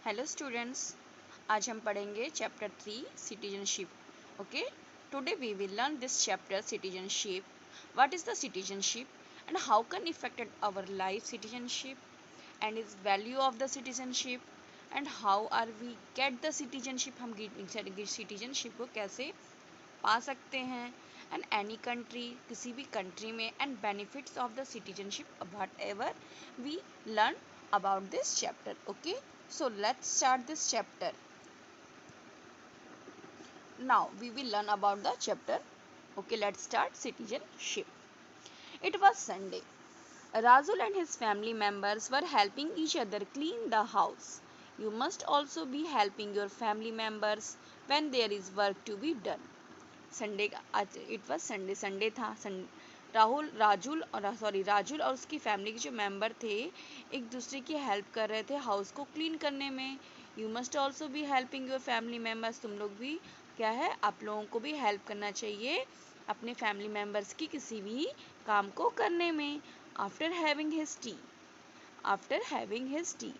Hello students, आज हम पढ़ेंगे chapter 3 citizenship. Okay, today we will learn this chapter citizenship. What is the citizenship and how can effected our life citizenship and is value of the citizenship and how are we get the citizenship. हम citizenship को कैसे पा सकते हैं and any country, किसी भी country में, and benefits of the citizenship whatever we learn about this chapter. Okay, so let's start this chapter. Now we will learn about the chapter. Okay, let's start citizenship. It was Sunday. Rajul and his family members were helping each other clean the house. You must also be helping your family members when there is work to be done. Sunday का आज it was Sunday था. राजुल और उसकी family के जो member थे एक दूसरे की हेल्प कर रहे थे हाउस को क्लीन करने में. You must also be helping your family members. तुम लोग भी क्या है, आप लोगों को भी हेल्प करना चाहिए अपने फैमिली मेम्बर्स की किसी भी काम को करने में. आफ्टर हैविंग हिज टी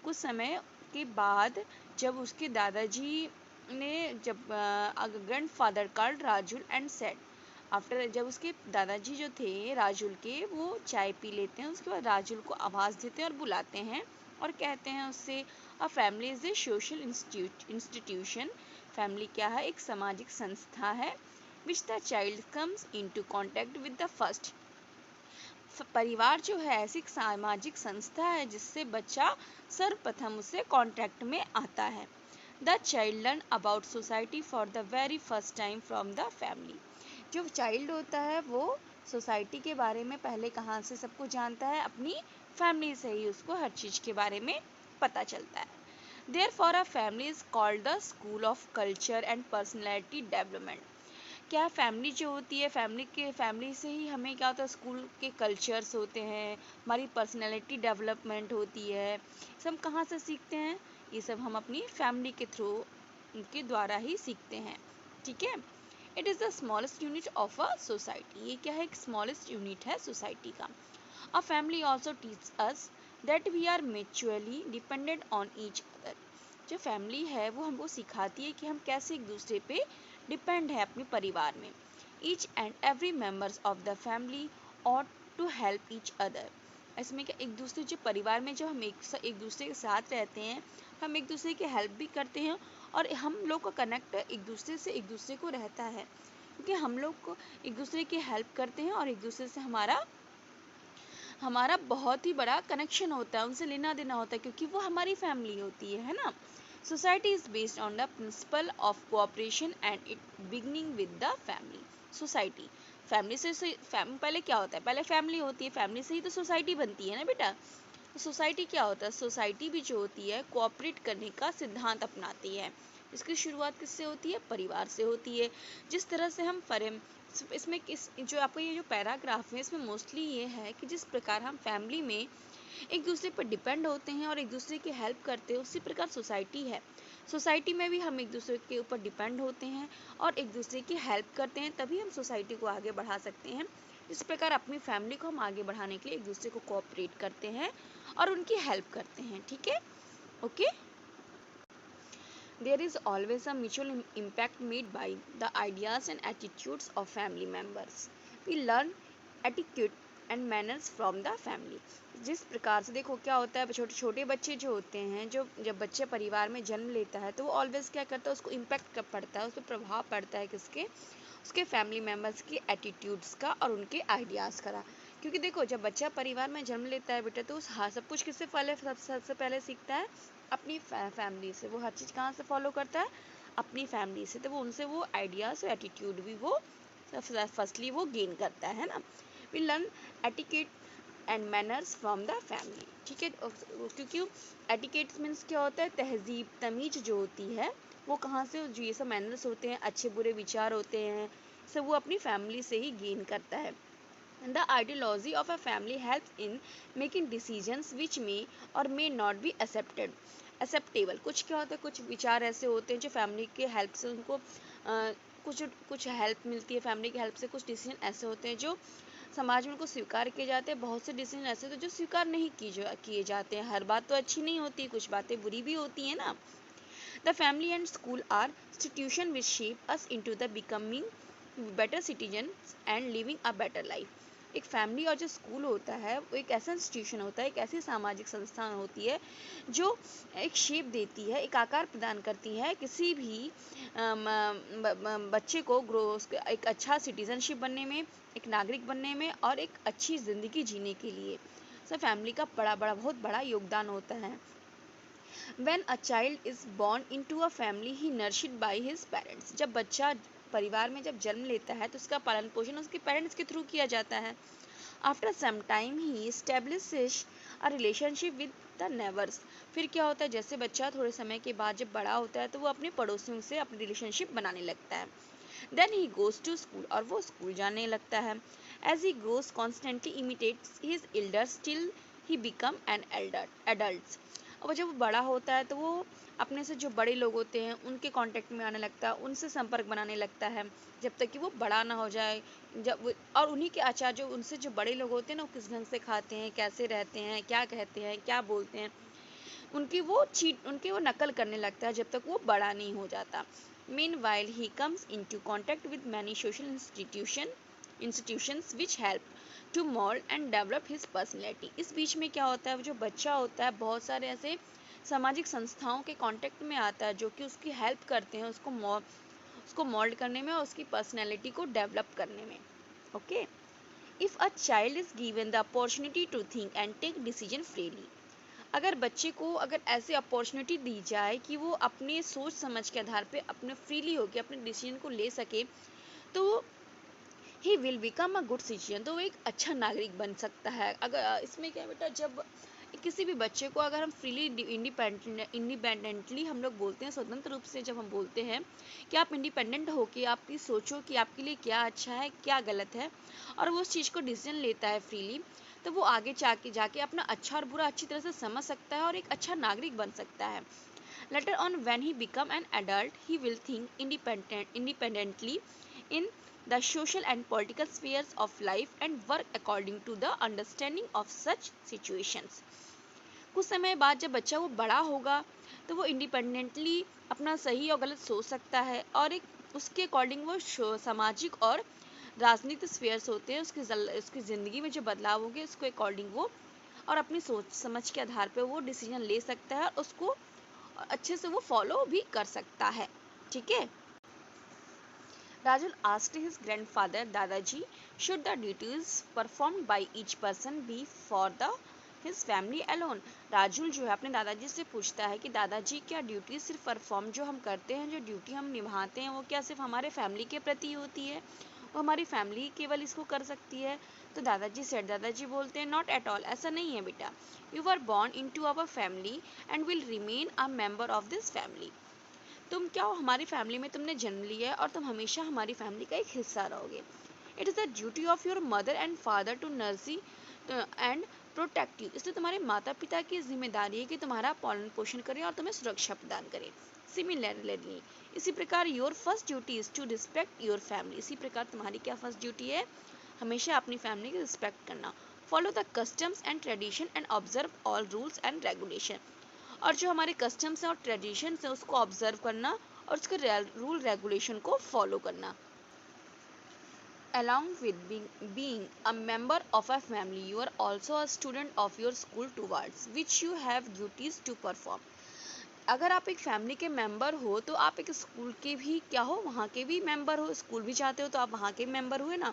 कुछ समय के बाद जब उसके दादाजी ने grandfather called Rajul and said. After जब उसके दादाजी जो थे राजुल के, वो चाय पी लेते हैं, उसके बाद राजुल को आवाज़ देते हैं और बुलाते हैं और कहते हैं उससे, a family is a social institution. Family क्या है, एक सामाजिक संस्था है. Which the child comes into contact with the first. परिवार जो है ऐसी सामाजिक संस्था है जिससे बच्चा सर्वप्रथम उससे कॉन्टैक्ट में आता है. The child learn about society for the very first time from the family. जो चाइल्ड होता है वो सोसाइटी के बारे में पहले कहाँ से सबको जानता है, अपनी फैमिली से ही उसको हर चीज़ के बारे में पता चलता है. Therefore a family is called the school of culture and personality development. क्या फैमिली जो होती है, फैमिली से ही हमें क्या होता है, स्कूल के कल्चर्स होते हैं, हमारी पर्सनैलिटी डेवलपमेंट होती है. सब हम कहाँ से सीखते हैं, ये सब हम अपनी फैमिली के थ्रू, उनके द्वारा ही सीखते हैं. ठीक है. It is the smallest unit of a society. ये क्या है, एक स्मॉलेस्ट यूनिट है सोसाइटी का. A family also teach us that we are mutually dependent on each other. जो फैमिली है वो हमको सिखाती है कि हम कैसे एक दूसरे पे डिपेंड है अपने परिवार में. Each and every members of the family ought to help each other. इसमें क्या, एक दूसरे जो परिवार में जो हम एक दूसरे के साथ रहते हैं, हम एक दूसरे की हेल्प भी करते हैं और हम लोग का कनेक्ट एक दूसरे से एक दूसरे को रहता है, क्योंकि हम लोग को एक दूसरे की हेल्प करते हैं और एक दूसरे से हमारा बहुत ही बड़ा कनेक्शन होता है, उनसे लेना देना होता है, क्योंकि वो हमारी फैमिली होती है ना. Society is based on the principle of cooperation and it beginning with the family. Society family से पहले क्या होता है, पहले फैमिली होती है, फैमिली से ही तो सोसाइटी बनती है ना बेटा. तो सोसाइटी क्या होता है, सोसाइटी भी जो होती है कोऑपरेट करने का सिद्धांत अपनाती है. इसकी शुरुआत किससे होती है, परिवार से होती है. जिस तरह से हम इसमें जो आपका ये जो पैराग्राफ है, इसमें मोस्टली ये है कि जिस प्रकार हम फैमिली में एक दूसरे पर डिपेंड होते हैं और एक दूसरे की हेल्प करते हैं, उसी प्रकार सोसाइटी है. सोसाइटी में भी हम एक दूसरे के ऊपर डिपेंड होते हैं और एक दूसरे की हेल्प करते हैं, तभी हम सोसाइटी को आगे बढ़ा सकते हैं. इस प्रकार अपनी फैमिली को हम आगे बढ़ाने के लिए एक दूसरे को कोऑपरेट करते हैं और उनकी हेल्प करते हैं. ठीक है. Okay. There is always a mutual impact made by the ideas and attitudes of family members. We learn etiquette and manners from the family. जिस प्रकार से देखो क्या होता है, छोटे छोटे बच्चे जो होते हैं, जो जब बच्चे परिवार में जन्म लेता है तो वो ऑलवेज क्या करता है, उसको इम्पैक्ट कब पड़ता है, उस पर प्रभाव पड़ता है किसके, उसके फैमिली मेम्बर्स के एटीट्यूड्स का और उनके आइडियाज़ का. क्योंकि देखो जब बच्चा परिवार में जन्म लेता है बेटा, तो हाँ सब कुछ किससे सबसे पहले सीखता है, अपनी फैमिली से. वो हर चीज़ कहाँ से फॉलो करता है, अपनी फैमिली से. तो वो उनसे वो आइडियाज़ और एटीट्यूड भी वो फर्स्टली वो गेन करता है ना. We learn etiquette and manners from the family. ठीक है. क्योंकि एटिकेट मीन्स क्या होता है, तहजीब तमीज जो होती है वो कहाँ से, जो ये सब मैनर्स होते हैं, अच्छे बुरे विचार होते हैं, सब वो अपनी फैमिली से ही गेन करता है. The ideology of a family helps in making decisions which may or may not be acceptable. कुछ क्या होता है, कुछ विचार ऐसे होते हैं जो फैमिली के हेल्प से उनको कुछ हेल्प मिलती है, फैमिली की हेल्प से कुछ डिसीजन ऐसे होते हैं जो समाज में उनको स्वीकार किए जाते हैं, बहुत से डिसीजन ऐसे तो जो स्वीकार नहीं किए जाते हैं। हर बात तो अच्छी नहीं होती, कुछ बातें बुरी भी होती है ना। The family and school are institutions which shape us into the becoming better citizens and living a better life. एक फैमिली और जो स्कूल होता है वो एक ऐसा इंस्टीट्यूशन होता है, एक ऐसी सामाजिक संस्थान होती है जो एक शेप देती है, एक आकार प्रदान करती है किसी भी बच्चे को ग्रो, एक अच्छा सिटीजनशिप बनने में, एक नागरिक बनने में और एक अच्छी ज़िंदगी जीने के लिए। सो फैमिली का बहुत बड़ा योगदान होता है। When a child is born into a family, he nourished by his parents. जब बच्चा परिवार में जब जन्म लेता है तो उसका पालन पोषण उसके पेरेंट्स के थ्रू किया जाता है। After some time he establishes a relationship with the neighbors. फिर क्या होता है, जैसे बच्चा थोड़े समय के बाद जब बड़ा होता है तो वो अपने पड़ोसियों से अपनी रिलेशनशिप बनाने लगता है। Then he goes to school, और वो स्कूल जाने लगता है। As he grows constantly imitates his elders till he become an adult. और जब वो बड़ा होता है तो वो अपने से जो बड़े लोग होते हैं उनके कांटेक्ट में आने लगता है, उनसे संपर्क बनाने लगता है जब तक कि वो बड़ा ना हो जाए। और उन्हीं के आचार, जो उनसे जो बड़े लोग होते हैं ना, वो किस ढंग से खाते हैं, कैसे रहते हैं, क्या कहते हैं, क्या बोलते हैं, उनकी वो नकल करने लगता है जब तक वो बड़ा नहीं हो जाता। Meanwhile he comes into contact with many social institutions which help to mold and develop his personality. इस बीच में क्या होता है, जो बच्चा होता है बहुत सारे ऐसे सामाजिक संस्थाओं के कांटेक्ट में आता है जो कि उसकी हेल्प करते हैं उसको मोल्ड करने में और उसकी पर्सनैलिटी को डेवलप करने में। Okay, if a child is given the opportunity to think and take decision freely, अगर बच्चे को अगर ऐसी अपॉर्चुनिटी दी जाए कि वो अपने सोच समझ के आधार पे अपने फ्रीली होकर अपने डिसीजन को ले सके, तो he will become a good citizen, तो वो एक अच्छा नागरिक बन सकता है। अगर इसमें क्या है बेटा, जब किसी भी बच्चे को अगर हम फ्रीली इंडिपेंडेंटली हम लोग बोलते हैं, स्वतंत्र रूप से जब हम बोलते हैं कि आप इंडिपेंडेंट हो के आपकी सोचो कि आपके लिए क्या अच्छा है क्या गलत है, और वो उस चीज़ को डिसीजन लेता है फ्रीली, तो वो आगे जाके अपना अच्छा और बुरा अच्छी तरह से समझ सकता है और एक अच्छा नागरिक बन सकता है। Later on, when he become an adult, he will think independently in the social and political spheres of life and work according to the understanding of such situations. कुछ समय बाद जब बच्चा वो बड़ा होगा तो वो इंडिपेंडेंटली अपना सही और गलत सोच सकता है और एक उसके अकॉर्डिंग वो सामाजिक और राजनीतिक स्फीयर्स होते हैं, उसकी ज़िंदगी में जो बदलाव होंगे उसके अकॉर्डिंग वो और अपनी सोच समझ के आधार पे वो डिसीजन ले सकता है और उसको अच्छे से वो फॉलो भी कर सकता है। ठीक है। Rajul asked his grandfather, Dadaji, should the duties performed by each person be for his family alone? Rajul जो है अपने दादाजी से पूछता है कि दादाजी, क्या ड्यूटी सिर्फ परफॉर्म जो हम करते हैं, जो ड्यूटी हम निभाते हैं, वो क्या सिर्फ हमारे फैमिली के प्रति होती है, वो हमारी फैमिली केवल इसको कर सकती है? तो दादाजी बोलते हैं, नॉट एट ऑल, ऐसा नहीं है बेटा। You are born into our family and will remain a member of this family. तुम क्या हो, हमारी फैमिली में तुमने जन्म लिया है और तुम हमेशा हमारी फैमिली का एक हिस्सा रहोगे। It is the duty of your mother and father to nurse and protect you, इसलिए तुम्हारे माता पिता की जिम्मेदारी है कि तुम्हारा पालन पोषण करें और तुम्हें सुरक्षा प्रदान करें। सिमिलरली, इसी प्रकार your first duty is to respect your family, इसी प्रकार तुम्हारी क्या फर्स्ट ड्यूटी है, हमेशा अपनी फैमिली की रिस्पेक्ट करना। Follow the customs and tradition and observe all rules and regulation, और जो हमारे कस्टम्स हैं और ट्रेडिशंस हैं उसको ऑब्जर्व करना और उसके रूल रेगुलेशन को फॉलो करना। Along with being a member of a family, you are also a student of your school towards which you have duties to perform. अगर आप एक फैमिली के मेंबर हो तो आप एक स्कूल के भी क्या हो, वहाँ के भी मेंबर हो, स्कूल भी जाते हो तो आप वहाँ के मेंबर हुए ना,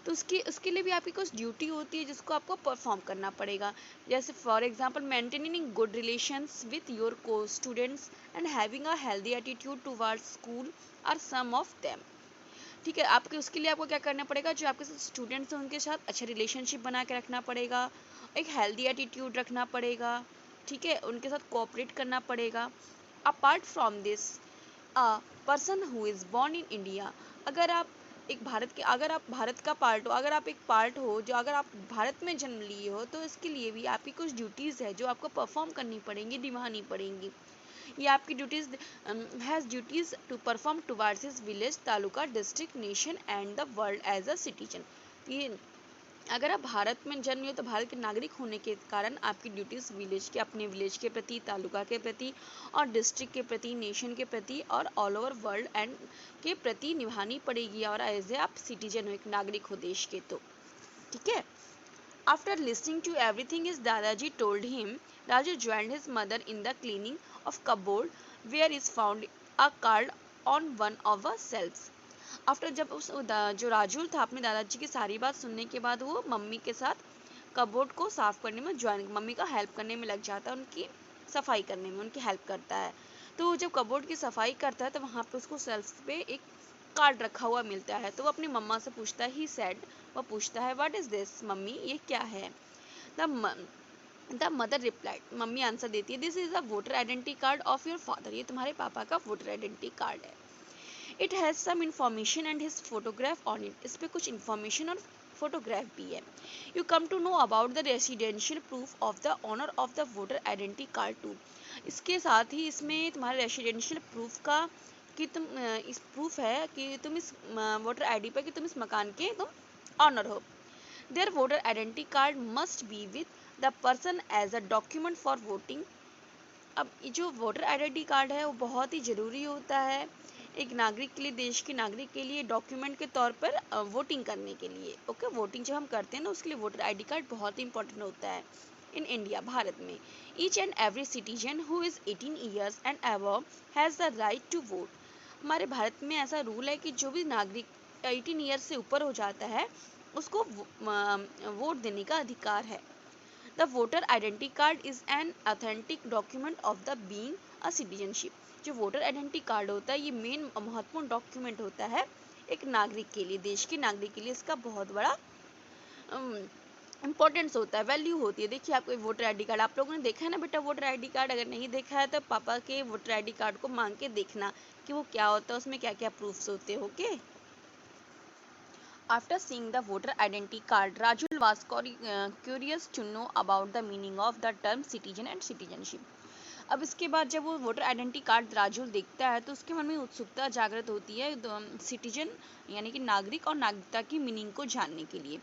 तो उसके लिए भी आपकी कुछ ड्यूटी होती है जिसको आपको परफॉर्म करना पड़ेगा। जैसे for example maintaining good relations with your co students and having a healthy attitude towards school are some of them. ठीक है, आपके उसके लिए आपको क्या करना पड़ेगा, जो आपके साथ स्टूडेंट्स हैं उनके साथ अच्छा रिलेशनशिप बना के रखना पड़ेगा, एक हेल्दी एटीट्यूड रखना पड़ेगा, ठीक है, उनके साथ कोऑपरेट करना पड़ेगा। Apart from this, a person who is born in India, अगर आप भारत का पार्ट हो, अगर आप एक पार्ट हो जो अगर आप भारत में जन्म लिए हो, तो इसके लिए भी आपकी कुछ ड्यूटीज़ है जो आपको परफॉर्म करनी पड़ेंगी, निभानी पड़ेंगी। ये आपकी duties has duties to perform towards his village, taluka, district, nation and the world as a citizen. ये अगर आप भारत में जन्मे हो तो भारत के नागरिक होने के कारण आपकी ड्यूटीज विलेज के, अपने विलेज के प्रति, तालुका के प्रति और डिस्ट्रिक्ट के प्रति, नेशन के प्रति और ऑल ओवर वर्ल्ड एंड के प्रति निभानी पड़ेगी। और एज ए आप सिटीजन हो, एक नागरिक हो देश के, तो ठीक है। After listening to everything his Dadaji told him, Raju joined his mother in the cleaning of cupboard where is found a card on one of the shelves. After जब उस जो राजुल था अपने दादाजी की सारी बात सुनने के बाद वो मम्मी के साथ कबोर्ड को साफ करने में ज्वाइन, मम्मी का हेल्प करने में लग जाता है, उनकी सफाई करने में उनकी हेल्प करता है। तो जब कबोर्ड की सफाई करता है तो वहाँ पे उसको शेल्फ पे एक कार्ड रखा हुआ मिलता है। तो वो अपनी मम्मा से पूछता है, ही सेड, वो पूछता है व्हाट इज दिस मम्मी, ये क्या है। The mother replied, mummy answer देती है, this is a voter identity card of your father, ये तुम्हारे पापा का वोटर आइडेंटिटी कार्ड है। It has some information and his photograph on it, इस पे कुछ इंफॉर्मेशन और फोटोग्राफ भी है। You come to know about the residential proof of the owner of the voter identity card too, इसके साथ ही इसमें तुम्हारे रेसिडेंशियल प्रूफ का कि तुम इस प्रूफ है कि तुम इस वोटर आईडी पर कि तुम इस मकान के तुम ऑनर हो। Their voter identity card must be with the person as a document for voting. अब जो वोटर आइडेंटिटी कार्ड है वो बहुत ही ज़रूरी होता है एक नागरिक के लिए, देश के नागरिक के लिए डॉक्यूमेंट के तौर पर वोटिंग करने के लिए। ओके, वोटिंग जब हम करते हैं ना उसके लिए वोटर आईडी कार्ड बहुत ही इंपॉर्टेंट होता है। इन इंडिया, भारत में, each and every citizen who is 18 years and above has the right to vote. हमारे भारत में ऐसा रूल है कि जो भी नागरिक 18 ईयर्स से ऊपर हो जाता है उसको वोट देने का अधिकार है। The voter identity card is an authentic document of the being a citizenship. जो वोटर आइडेंटिटी कार्ड होता है ये मेन महत्वपूर्ण डॉक्यूमेंट होता है एक नागरिक के लिए, देश के नागरिक के लिए इसका बहुत बड़ा इंपॉर्टेंस होता है, वैल्यू होती है। देखिए आपको वोटर आईडी कार्ड, आप लोगों ने देखा है ना बेटा वोटर आईडी कार्ड, अगर नहीं देखा है तो पापा के वोटर आईडी कार्ड को मांग के देखना कि वो क्या होता है, उसमें क्या क्या प्रूफ्स होते हैं। Okay, after seeing the voter identity card, Rajul was curious to know about the meaning of the term citizen and citizenship. अब इसके बाद जब वो वोटर आइडेंटिटी कार्ड राजुल देखता है तो उसके मन में उत्सुकता जागृत होती है सिटीजन यानी कि नागरिक और नागरिकता की मीनिंग को जानने के लिए।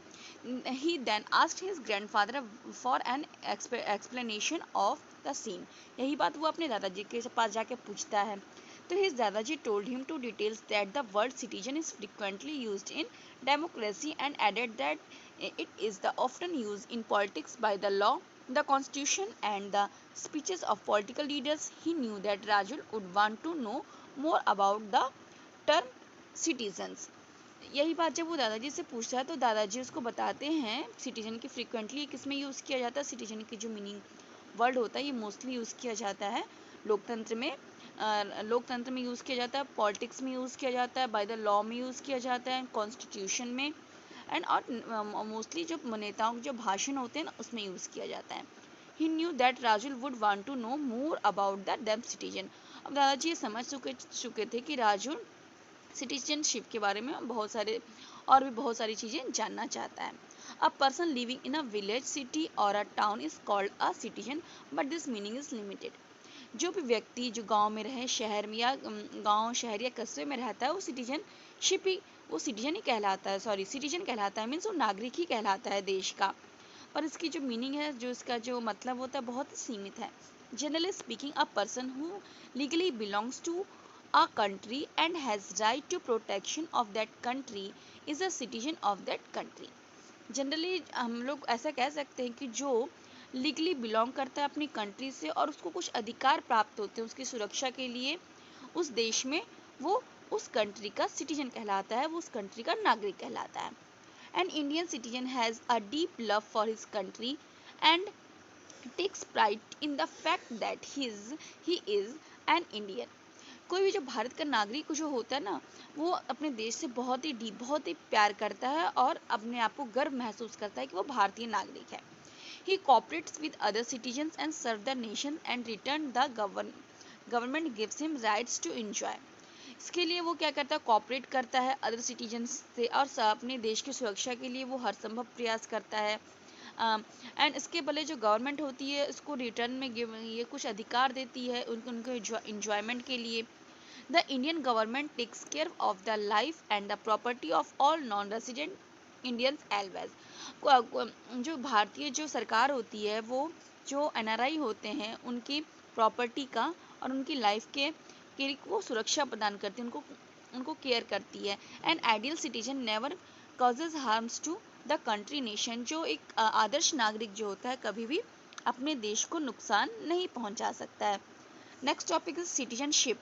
He then asked his grandfather for an explanation of the scene. यही बात वो अपने दादाजी के पास जाके पूछता है। तो हिज दादाजी told him to details that the word citizen is frequently used in democracy and added that it is the often used in politics by the law, the constitution and the speeches of political leaders. He knew that Rajul would want to know more about the term citizens. यही बात जब वो दादाजी से पूछता है तो दादाजी उसको बताते हैं सिटीजन की फ्रिक्वेंटली किस में यूज़ किया जाता है। सिटीजन की जो मीनिंग वर्ड होता है ये मोस्टली यूज़ किया जाता है लोकतंत्र में, यूज़ किया जाता है, पॉलिटिक्स में यूज़ किया जाता है, बाय द लॉ में यूज़ किया जाता है, कॉन्स्टिट्यूशन में एंड और मोस्टली जो नेताओं के जो भाषण होते हैं ना उसमें यूज़ किया जाता है। He knew that Rajul would want to know more about the term citizen. अब दादाजी ये समझ चुके थे कि राजुल सिटीजनशिप के बारे में बहुत सारी चीज़ें जानना चाहता है। A person living in a village, city और a town is called a citizen but this meaning is limited. जो भी व्यक्ति जो गांव में रहे, शहर में या गांव शहर या कस्बे में रहता है वो सिटीजन ही कहलाता है, सिटीजन कहलाता है, मीन्स वो नागरिक ही कहलाता है देश का। पर इसकी जो मीनिंग है, जो इसका जो मतलब होता है बहुत ही सीमित है। Generally speaking, a person who legally belongs to a country and has right to protection of that country is a citizen of that country. Generally हम लोग ऐसा कह सकते हैं कि जो लीगली बिलोंग करता है अपनी कंट्री से और उसको कुछ अधिकार प्राप्त होते हैं उसकी सुरक्षा के लिए उस देश में, वो उस कंट्री का सिटीजन कहलाता है, वो उस कंट्री का नागरिक कहलाता है। An Indian citizen has a deep love for his country and takes pride in the fact that he is an Indian. कोई भी जो भारत का नागरिक जो होता है ना वो अपने देश से बहुत ही प्यार करता है और अपने आप को गर्व महसूस करता है कि वो भारतीय नागरिक है। He cooperates with other citizens and serve the nation and return the government gives him rights to enjoy. इसके लिए वो क्या करता है, कोऑपरेट करता है अदर सिटीजन्स से और अपने देश की सुरक्षा के लिए वो हर संभव प्रयास करता है। एंड इसके बदले जो गवर्नमेंट होती है उसको रिटर्न में ये कुछ अधिकार देती है उनके इंजॉयमेंट के लिए। The Indian government takes care of the life and the property of all non resident Indians always. जो भारतीय जो सरकार होती है वो जो एनआरआई होते हैं उनकी प्रॉपर्टी का और उनकी लाइफ के वो सुरक्षा प्रदान करती है, उनको उनको केयर करती है। An ideal citizen never causes harms to the country nation, जो एक आदर्श नागरिक जो होता है कभी भी अपने देश को नुकसान नहीं पहुंचा सकता है। Next topic is citizenship.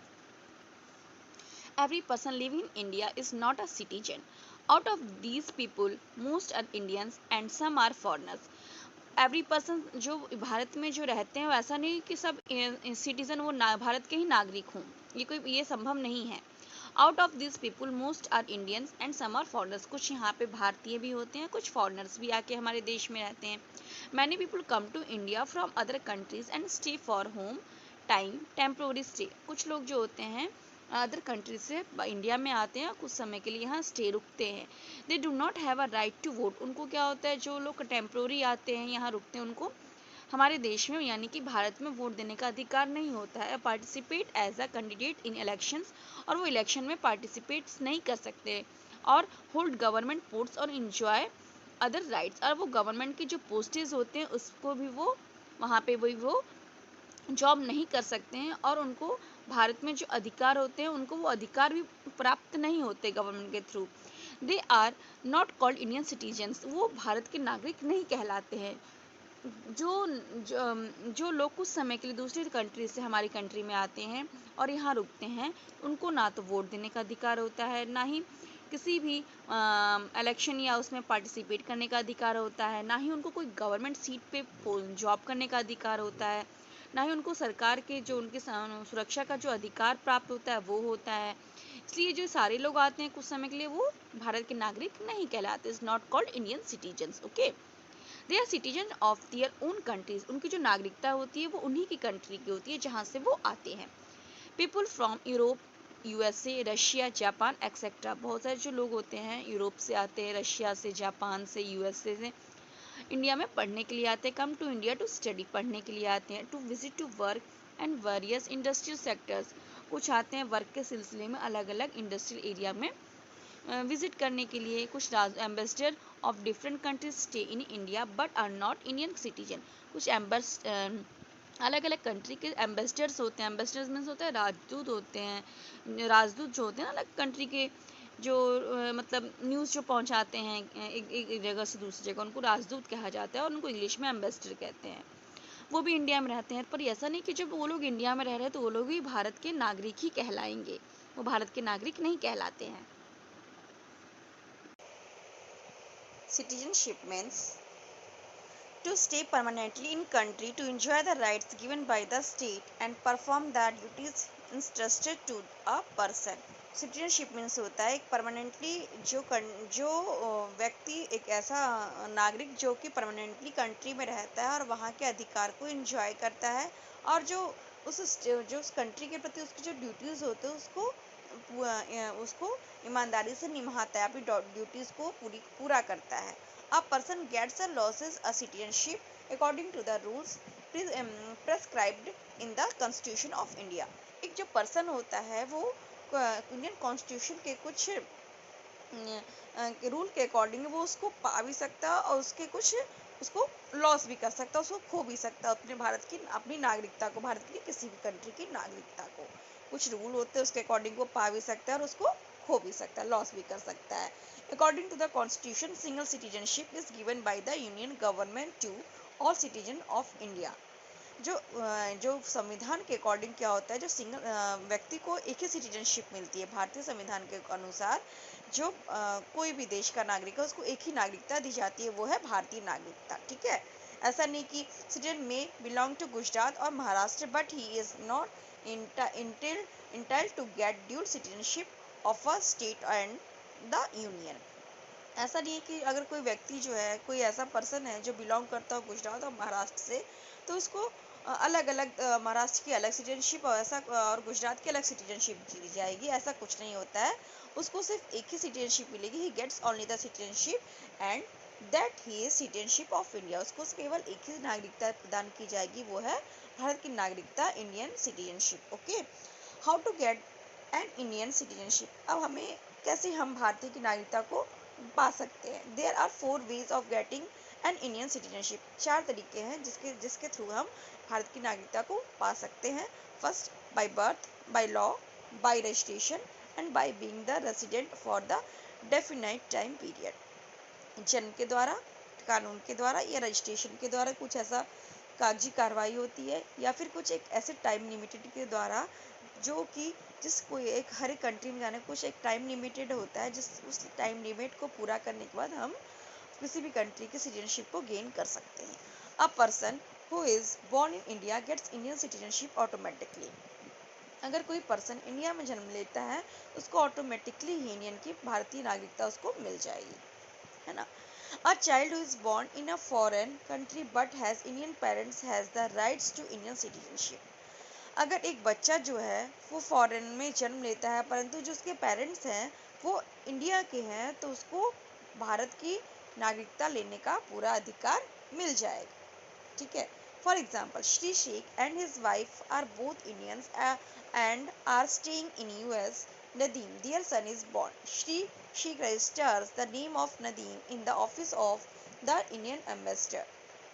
Every person living in India is not a citizen. Out of these people, most are Indians and some are foreigners. Every person जो भारत में जो रहते हैं, ऐसा नहीं कि सब सिटीजन वो भारत के ही नागरिक हों, ये संभव नहीं है। Out of this people most are Indians and some are foreigners, कुछ यहाँ पे भारतीय भी होते हैं, कुछ फॉरेनर्स भी आके हमारे देश में रहते हैं। Many people come to India from other countries and stay for home time temporary stay, कुछ लोग जो होते हैं अदर कंट्री से इंडिया में आते हैं, कुछ समय के लिए यहाँ स्टे रुकते हैं। They do not have a right to vote, उनको क्या होता है, जो लोग टेम्प्रोरी आते हैं यहाँ रुकते हैं, उनको हमारे देश में यानी कि भारत में वोट देने का अधिकार नहीं होता है। Participate as a candidate in elections, और वो इलेक्शन में पार्टिसिपेट नहीं कर सकते। और होल्ड गवर्नमेंट पोस्ट्स और इंजॉय अदर राइट्स, और वो गवर्नमेंट की जो पोस्टेज होते हैं उसको भी वो वहाँ पे वो जॉब नहीं कर सकते हैं, और उनको भारत में जो अधिकार होते हैं उनको वो अधिकार भी प्राप्त नहीं होते गवर्नमेंट के थ्रू। They are not called Indian citizens, वो भारत के नागरिक नहीं कहलाते हैं। जो लोग कुछ समय के लिए दूसरी कंट्री से हमारी कंट्री में आते हैं और यहाँ रुकते हैं, उनको ना तो वोट देने का अधिकार होता है, ना ही किसी भी इलेक्शन या उसमें पार्टिसिपेट करने का अधिकार होता है, ना ही उनको कोई गवर्नमेंट सीट पे जॉब करने का अधिकार होता है, ना ही उनको सरकार के जो उनके सुरक्षा का जो अधिकार प्राप्त होता है वो होता है। इसलिए जो सारे लोग आते हैं कुछ समय के लिए वो भारत के नागरिक नहीं कहलाते, is not called Indian citizens. Okay, they are citizen of their own countries, उनकी जो नागरिकता होती है वो उन्हीं की कंट्री की होती है जहाँ से वो आते हैं। People from Europe, USA, Russia, Japan etcetera, बहुत सारे जो लोग होते हैं यूरोप से आते हैं, रशिया से, जापान से, यूएसए से इंडिया में पढ़ने के लिए आते हैं। Come to India to study, पढ़ने के लिए आते हैं। To visit to work and various industrial sectors, कुछ आते हैं वर्क के सिलसिले में अलग अलग इंडस्ट्रियल एरिया में विजिट करने के लिए। कुछ ambassador of different countries stay in India but are not Indian citizen, कुछ अलग अलग कंट्री के एम्बेसडर्स होते हैं। एम्बेसडर्स मीन्स होता है राजदूत होते हैं, राजदूत जो होते हैं ना अलग कंट्री के, जो मतलब न्यूज़ जो पहुंचाते हैं एक जगह से दूसरी जगह, उनको राजदूत कहा जाता है और उनको इंग्लिश में एम्बेसडर कहते हैं। वो भी इंडिया में रहते हैं, पर ऐसा नहीं कि जब वो लोग इंडिया में रह रहे हैं तो वो लोग भी भारत के नागरिक ही कहलाएंगे, वो भारत के नागरिक नहीं कहलाते हैं। Citizenship means to stay permanently in country, to enjoy the rights given by the state and perform the duties entrusted to a person. Citizenship means होता है एक परमानेंटली जो व्यक्ति, एक ऐसा नागरिक जो कि परमानेंटली कंट्री में रहता है और वहाँ के अधिकार को एंजॉय करता है, और जो उस कंट्री के प्रति उसकी जो ड्यूटीज़ होते हैं उसको ईमानदारी से निभाता है, अपनी ड्यूटीज़ को पूरा करता है। A person gets or loses a citizenship according to the rules prescribed in the Constitution of India. एक जो पर्सन होता है वो इंडियन कॉन्स्टिट्यूशन के कुछ रूल के अकॉर्डिंग वो उसको पा भी सकता है और उसके कुछ उसको लॉस भी कर सकता है, उसको खो भी सकता है अपने भारत की अपनी नागरिकता को, भारत की किसी भी कंट्री की नागरिकता को। कुछ रूल होते हैं उसके अकॉर्डिंग वो पा भी सकता है और उसको खो भी सकता है, लॉस भी कर सकता है। According to the constitution, single citizenship is given by the union government to all citizen of India. जो संविधान के अकॉर्डिंग क्या होता है, जो सिंगल व्यक्ति को एक ही सिटीजनशिप मिलती है भारतीय संविधान के अनुसार, जो कोई भी देश का नागरिक है उसको एक ही नागरिकता दी जाती है, वो है भारतीय नागरिकता। ठीक है, ऐसा नहीं कि सिटीजन में बिलोंग टू गुजरात और Maharashtra but he is not entitled to get dual citizenship of a state and the union. ऐसा नहीं है कि अगर कोई व्यक्ति जो है, कोई ऐसा पर्सन है जो बिलोंग करता हो गुजरात और महाराष्ट्र से, तो उसको अलग अलग महाराष्ट्र की अलग सिटीजनशिप और ऐसा और गुजरात की अलग सिटीजनशिप दी जाएगी, ऐसा कुछ नहीं होता है। उसको सिर्फ एक ही सिटीजनशिप मिलेगी, he gets only the citizenship and that he is citizenship of India. उसको केवल एक ही नागरिकता प्रदान की जाएगी, वो है भारत की नागरिकता, Indian citizenship. Okay, how to get an Indian citizenship. अब हमें कैसे हम भारतीय की नागरिकता को पा सकते हैं। There are 4 ways of getting an Indian citizenship. 4 तरीके हैं जिसके थ्रू हम भारत की नागरिकता को पा सकते हैं। First, by birth, by law, bye registration and by being the resident for the definite time period. जन्म के द्वारा, कानून के द्वारा या रजिस्ट्रेशन के द्वारा कुछ ऐसा कागजी कार्रवाई होती है, या फिर कुछ एक ऐसे टाइम लिमिटेड के द्वारा जो कि जिस कोई एक हर एक कंट्री में जाने कुछ एक टाइम लिमिटेड होता है, जिस उस टाइम लिमिट को पूरा करने के बाद हम किसी भी कंट्री की सिटीजनशिप को गेन कर सकते हैं। A person who is born in India gets Indian citizenship automatically. अगर कोई पर्सन इंडिया में जन्म लेता है उसको ऑटोमेटिकली ही इंडियन की भारतीय नागरिकता उसको मिल जाएगी, है ना। A child who is born in a foreign country but has Indian parents has the rights to Indian citizenship. अगर एक बच्चा जो है वो फॉरेन में जन्म लेता है परंतु जो उसके पेरेंट्स हैं वो इंडिया के हैं तो उसको भारत की नागरिकता लेने का पूरा अधिकार मिल जाएगा, ठीक है। For example, Shri Sheikh and his wife are both Indians and are staying in US. Nadeem, their son is born. Shri Sheikh registers the name of Nadeem in the office of the Indian ambassador.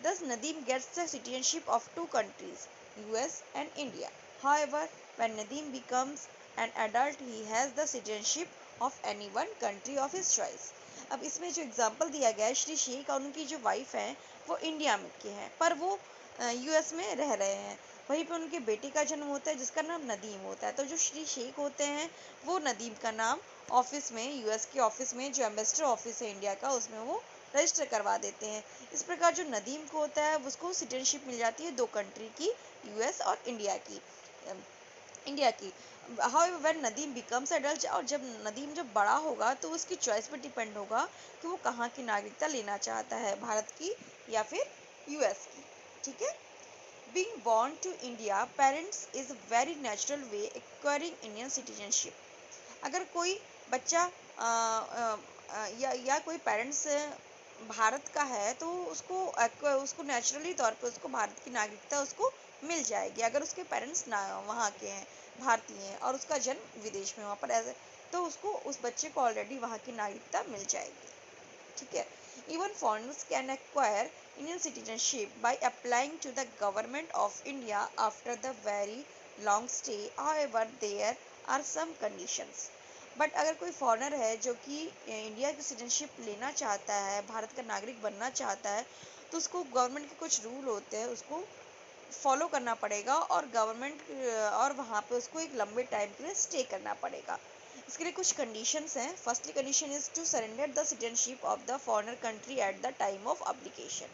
Thus, Nadeem gets the citizenship of 2 countries, US and India. However, when Nadeem becomes an adult, he has the citizenship of any one country of his choice. अब इसमें जो example दिया गया है, श्री शेख और उनकी जो wife हैं वो इंडिया में के हैं पर वो यूएस में रह रहे हैं। वहीं पे उनके बेटे का जन्म होता है जिसका नाम नदीम होता है। तो जो श्री शेख होते हैं वो नदीम का नाम ऑफिस में, यूएस के ऑफिस में जो एम्बेसडर ऑफिस है इंडिया का, उसमें वो रजिस्टर करवा देते हैं। इस प्रकार जो नदीम को होता है उसको सिटीजनशिप मिल जाती है 2 कंट्री की, यूएस और इंडिया की। However, when Nadeem becomes adult, और जब नदीम जब बड़ा होगा तो उसकी चॉइस पे डिपेंड होगा कि वो कहाँ की नागरिकता लेना चाहता है, भारत की या फिर यूएस की, ठीक है। Being born to India, parents is a very natural way acquiring Indian citizenship. अगर कोई बच्चा या कोई पेरेंट्स भारत का है तो उसको नेचुरली तौर पे उसको भारत की नागरिकता उसको मिल जाएगी। अगर उसके पेरेंट्स ना वहाँ के हैं, भारतीय हैं और उसका जन्म विदेश में वहाँ पर ऐसे, तो उसको उस बच्चे को ऑलरेडी वहाँ की नागरिकता मिल जाएगी, ठीक है। Even foreigners can acquire Indian citizenship by applying to the government of India after the very long stay. However, there are some conditions. But अगर कोई फॉरेनर है जो कि इंडिया की सिटीजनशिप लेना चाहता है, भारत का नागरिक बनना चाहता है, तो उसको गवर्नमेंट के कुछ रूल होते हैं उसको फॉलो करना पड़ेगा और गवर्नमेंट और वहाँ पे उसको एक लंबे टाइम के लिए स्टे करना पड़ेगा। इसके लिए कुछ कंडीशंस हैं। Firstly condition is to surrender the citizenship of the foreigner country at the time of application.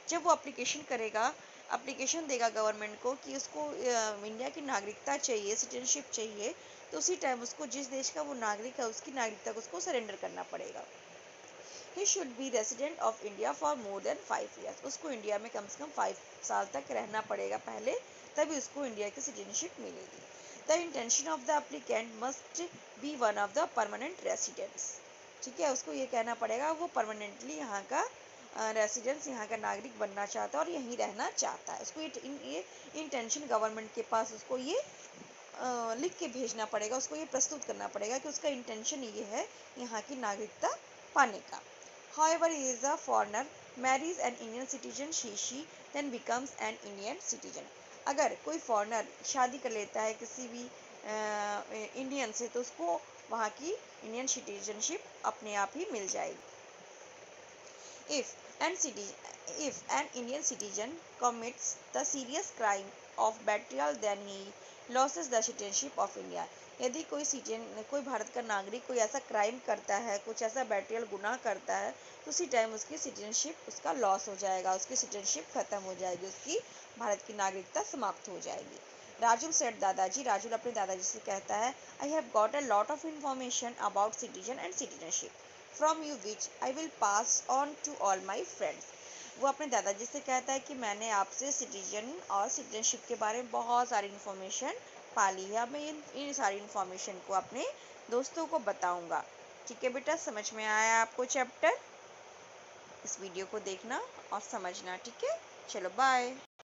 जब वो एप्लीकेशन करेगा, एप्लीकेशन देगा गवर्नमेंट को कि उसको इंडिया की नागरिकता चाहिए, सिटीजनशिप चाहिए, तो उसी टाइम उसको जिस देश का वो नागरिक है उसकी नागरिकता को उसको सरेंडर करना पड़ेगा। He should be resident of India for more than 5 years. उसको इंडिया में कम से कम 5 साल तक रहना पड़ेगा पहले, तभी उसको इंडिया की सिटीजनशिप मिलेगी। The intention of the applicant must be one of the permanent residents. ठीक है, उसको ये कहना पड़ेगा वो परमानेंटली यहाँ का रेसिडेंस, यहाँ का नागरिक बनना चाहता है और यहीं रहना चाहता है। उसको ये इंटेंशन गवर्नमेंट के पास उसको ये लिख के भेजना पड़ेगा, उसको ये प्रस्तुत करना पड़ेगा कि उसका इंटेंशन ये है यहाँ की नागरिकता पाने का। However, he is a foreigner, marries an Indian citizen, she then becomes an Indian citizen. अगर कोई फॉरेनर शादी कर लेता है किसी भी इंडियन से तो उसको वहाँ की इंडियन सिटीजनशिप अपने आप ही मिल जाएगी। If an Indian citizen commits the serious crime of betrayal, then he loses the citizenship of India. यदि कोई भारत का नागरिक कोई ऐसा क्राइम करता है, कुछ ऐसा बेट्रियल गुनाह करता है, तो उसी टाइम उसकी सिटीजनशिप उसका लॉस हो जाएगा, उसकी सिटीजनशिप खत्म हो जाएगी, उसकी भारत की नागरिकता समाप्त हो जाएगी। राजुल सेड दादाजी, राजुल अपने दादाजी से कहता है, I have got a lot of information about citizen and citizenship from you which I will pass on to all my friends. वो अपने दादाजी से कहता है कि मैंने आपसे सिटीजन और सिटीजनशिप के बारे में बहुत सारी इन्फॉर्मेशन पा ली है, अब मैं इन सारी इन्फॉर्मेशन को अपने दोस्तों को बताऊंगा। ठीक है बेटा, समझ में आया आपको चैप्टर? इस वीडियो को देखना और समझना, ठीक है। चलो बाय।